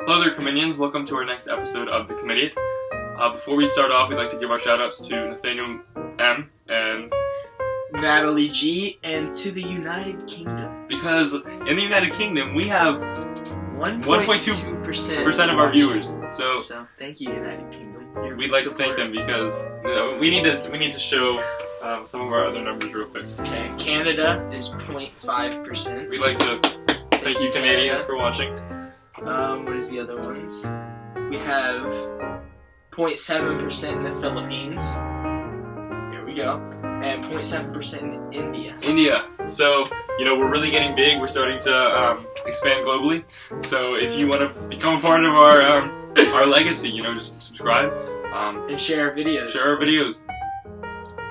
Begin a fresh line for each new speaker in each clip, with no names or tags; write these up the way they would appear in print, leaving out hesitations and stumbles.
Hello there, Cominions. Welcome to our next episode of The Commidians. Before we start off, we'd like to give our shout-outs to Nathaniel M. and
Natalie G. and to the United Kingdom.
Because in the United Kingdom, we have
1.2%
of our viewers. So
thank you, United Kingdom.
We'd like to thank them because we need to show some of our other numbers real quick.
Okay, Canada is 0.5%.
We'd like to thank you, Canadians, for watching.
What is the other ones? We have 0.7% in the Philippines. Here we go. And 0.7% in India.
So, we're really getting big. We're starting to expand globally. So, if you want to become a part of our legacy, just subscribe.
And share our videos.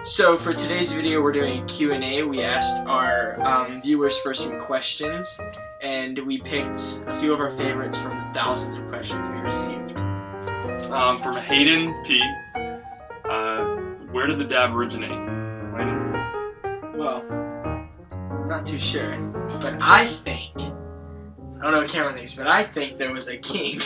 So, for today's video, we're doing a Q&A. We asked our viewers for some questions, and we picked a few of our favorites from the thousands of questions we received.
From Hayden P. Where did the dab originate?
Well, I'm not too sure, but I don't know what Cameron thinks, but I think there was a king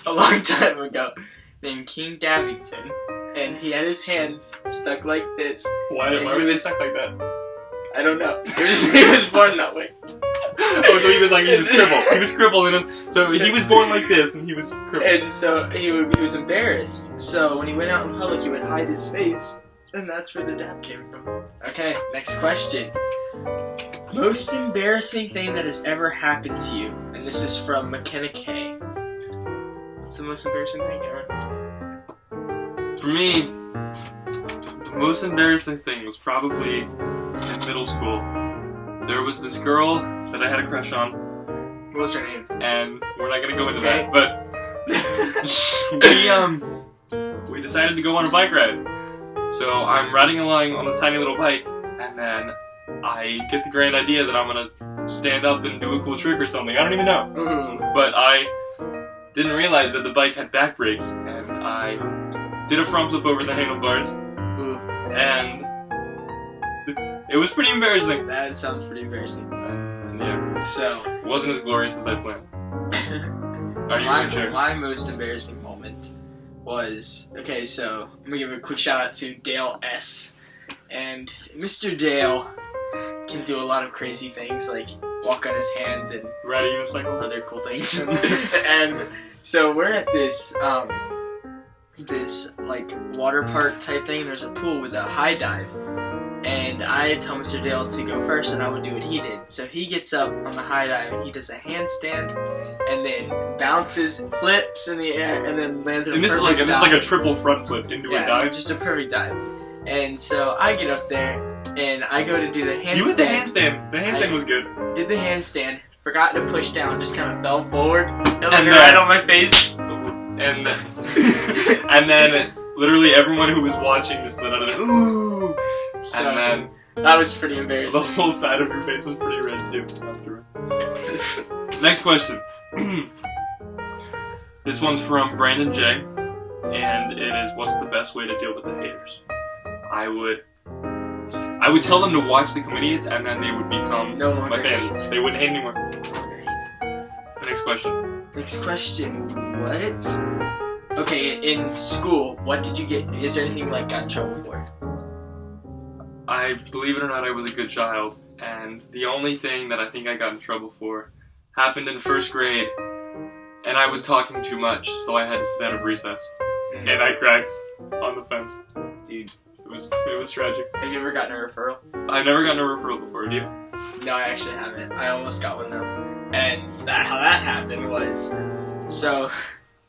a long time ago named King Dabbington, and he had his hands stuck like this.
Why were they stuck like that?
I don't know. He was born that way.
Oh, so he was crippled. He was crippled, so he was born like this, and he was crippled.
And so he was embarrassed. So when he went out in public, he would hide his face, and that's where the dab came from. Okay, next question. Most embarrassing thing that has ever happened to you, and this is from McKenna K. What's the most embarrassing thing, Aaron?
For me, the most embarrassing thing was probably in middle school. There was this girl that I had a crush on.
What was her name?
And we're not gonna go into that, but we decided to go on a bike ride. So I'm riding along on this tiny little bike, and then I get the grand idea that I'm gonna stand up and do a cool trick or something. I don't even know. But I didn't realize that the bike had back brakes, and I did a front flip over the handlebars, and it was pretty embarrassing.
That sounds pretty embarrassing.
Yeah.
So
it wasn't as glorious as I planned. Are you gonna share?
My most embarrassing moment was, so I'm gonna give a quick shout out to Dale S. And Mr. Dale can do a lot of crazy things, like walk on his hands and
ride a unicycle,
other cool things. And so we're at this water park type thing, and there's a pool with a high dive. And I told Mr. Dale to go first, and I would do what he did. So he gets up on the high dive, and he does a handstand, and then bounces, flips in the air, and then lands in a perfect dive.
And this is like a triple front flip into a dive?
Just a perfect dive. And so I get up there, and I go to do the handstand.
You did the handstand. The handstand was good.
Did the handstand, forgot to push down, just kind of fell forward, and landed right on my face.
And then literally everyone who was watching just let out an ooh.
So,
and then
that was pretty embarrassing.
The whole side of your face was pretty red too afterwards. Next question. This one's from Brandon J. And it is, what's the best way to deal with the haters? I would tell them to watch the Comedians, and then they would become my fans.
Hate.
They wouldn't hate anymore.
No longer hate.
The next question.
Next question. What? Okay, in school, what did you get? Is there anything you got in trouble for?
Believe it or not, I was a good child, and the only thing that I think I got in trouble for happened in first grade, and I was talking too much, so I had to sit out of recess, and I cried on the fence.
Dude,
it was tragic.
Have you ever gotten a referral?
I've never gotten a referral before. Have you?
No, I actually haven't. I almost got one though, and how that happened was, so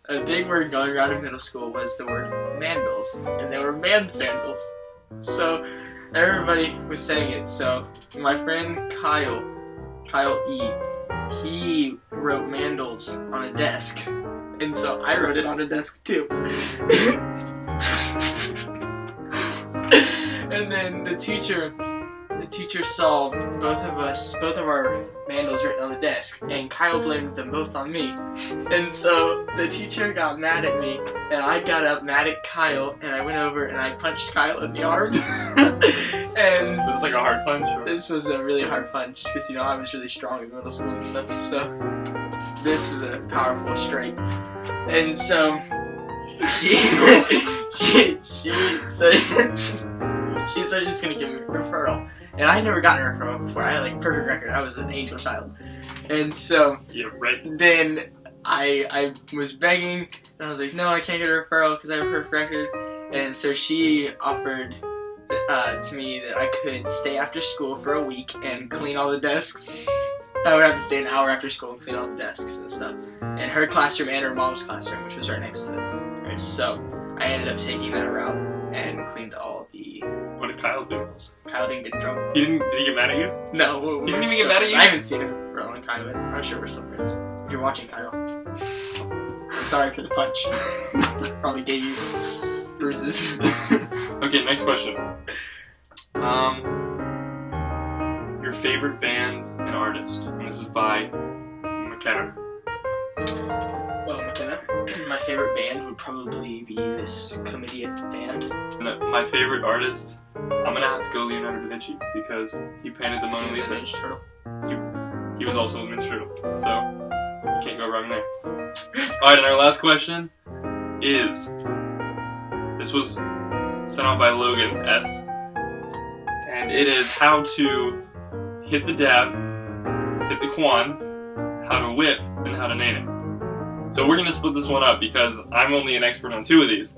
a big word going around in middle school was the word mandals, and they were man sandals. So everybody was saying it. So my friend Kyle E, he wrote mandals on a desk, and so I wrote it on a desk too. And then the teacher saw both of our mandals written on the desk, and Kyle blamed them both on me. And so the teacher got mad at me, and I got up mad at Kyle, and I went over and I punched Kyle in the arm. And
this is like a hard punch? Or?
This was a really hard punch, because I was really strong in middle school and stuff, so this was a powerful strike. And so she said she's gonna give me a referral. And I had never gotten a referral before. I had like perfect record. I was an angel child. And so
Yeah, right.
then I was begging, and I was like, no, I can't get a referral because I have a perfect record. And so she offered to me that I could stay after school for a week and clean all the desks. I would have to stay an hour after school and clean all the desks and stuff in her classroom and her mom's classroom, which was right next to hers. So I ended up taking that route and cleaned all the.
What did Kyle do?
Kyle didn't get in trouble.
Did he get mad at you?
No,
He didn't even get mad at you?
I haven't seen him for a long time, but I'm sure we're still friends. If you're watching, Kyle, I'm sorry for the punch. Probably gave you bruises.
Okay, next question. Your favorite band and artist, and this is by McKenna.
Well, McKenna, my favorite band would probably be this Comedian band.
And my favorite artist, I'm gonna have to go Leonardo da Vinci because he painted the Mona Lisa.
Ninja Turtle.
He was also a Ninja Turtle, so you can't go wrong there. Alright, and our last question is, this was sent out by Logan S. And it is how to hit the dab, hit the quan, how to whip, and how to name it. So we're gonna split this one up because I'm only an expert on 2 of these.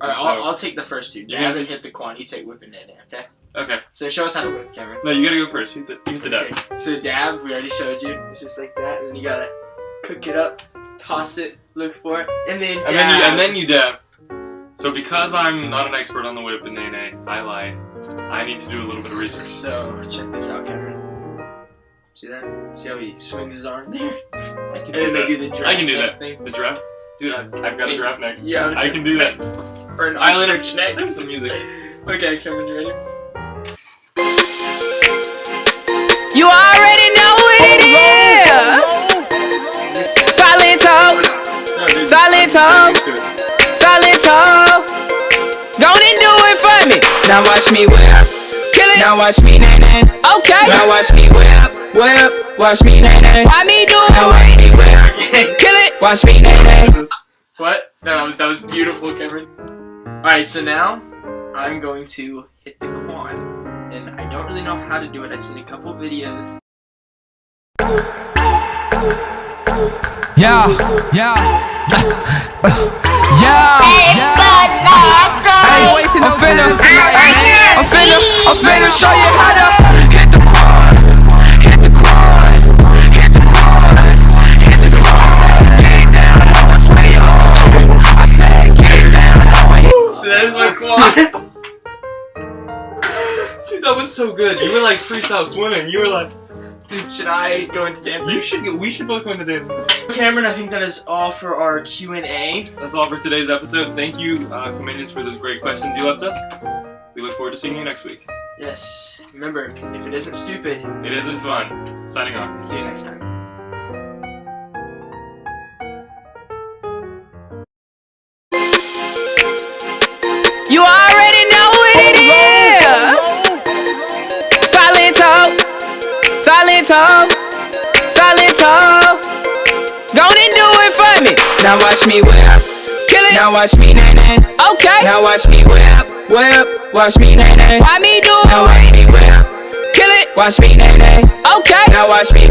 Alright,
So-
I'll take the first 2.
You're
Dab
gonna
and hit the quan. You take whip and nene, okay?
Okay.
So show us how to whip, Cameron.
No, you gotta go first. You hit the dab.
Okay, so dab, we already showed you. It's just like that, and then you gotta cook it up, toss it, look for it, and then dab.
And then you dab. So because I'm not an expert on the whip and nene, I lied. I need to do a little bit of research.
So check this out, Cameron. See that? See how he swings his arm there?
I can
And then they do the
I
giraffe
can do
neck
that.
thing.
The giraffe? Dude, I've got a giraffe neck.
Yeah,
I can do that.
Or an
Islander
ostrich neck.
Some music.
Okay, Cameron, you ready?
You already know what it is. Solid talk, solid talk, solid talk. Go and do it for me. Now watch me whip, kill it. Now watch me nene. Okay. Now watch me whip, whip. Watch me nene. Why me do it? Now watch me whip, kill it. Watch me nene.
What? No, that was beautiful, Cameron. Alright, so now I'm going to hit the quan. And I don't really know how to do it. I've seen a couple videos.
Yeah, yeah, yeah. Hey, I'm finna show you how to hit the quad, hit the quad, hit the quad, hit the quad. Get down, I swear you home. I said get down,
So that is my quan.
Dude, that was so good. You were like freestyle swimming. You were like,
Dude, should I go into dancing?
we should both go into dancing.
Cameron, I think that is all for our Q&A.
That's all for today's episode. Thank you, Comedians, for those great questions you left us. We look forward to seeing you next week.
Yes, remember, if it isn't stupid,
It isn't fun. Signing off.
see you next time.
You already know what it is. Solid talk, solid talk, solid talk. Go and do it for me. Now watch me whip, kill it. Now watch me nene. Okay. Now watch me whip, whip. Watch me nene. Why me do it? Now watch me whip, kill it. Watch me nene. Okay. Now watch me.